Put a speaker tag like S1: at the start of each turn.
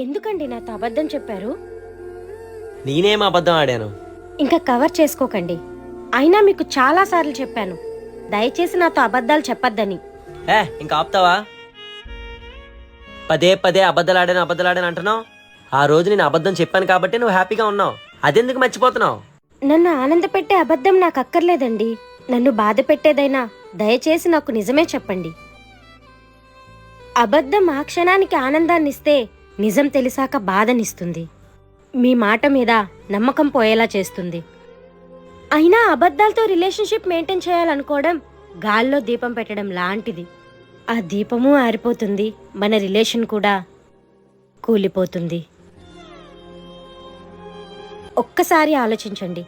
S1: ఎందుకండి నాతో అబద్ధం చెప్పారు?
S2: నేనేం అబద్ధం ఆడాను?
S1: ఇంకా కవర్ చేసుకోకండి. అయినా మీకు చాలా సార్లు చెప్పాను, దయచేసి నాతో అబద్ధాలు చెప్పొద్దని.
S2: ఇంకా ఆపుతావా? పదే పదే అబద్ధాలాడాను అంటున్నావు. ఆ రోజు నేను అబద్ధం చెప్పాను కాబట్టి నువ్వు హ్యాపీగా ఉన్నావు. అదెందుకు మర్చిపోతున్నావు?
S1: నన్ను ఆనంద పెట్టే అబద్ధం నాకు అక్కర్లేదండి. నన్ను బాధ పెట్టేదైనా దయచేసి నాకు నిజమే చెప్పండి. అబద్ధం ఆ క్షణానికి ఆనందాన్నిస్తే, నిజం తెలిసాక బాధనిస్తుంది. మీ మాట మీద నమ్మకం పోయేలా చేస్తుంది. అయినా అబద్ధాలతో రిలేషన్షిప్ మెయింటైన్ చేయాలనుకోవడం గాల్లో దీపం పెట్టడం లాంటిది. ఆ దీపము ఆరిపోతుంది, మన రిలేషన్ కూడా కూలిపోతుంది. ఒక్కసారి ఆలోచించండి.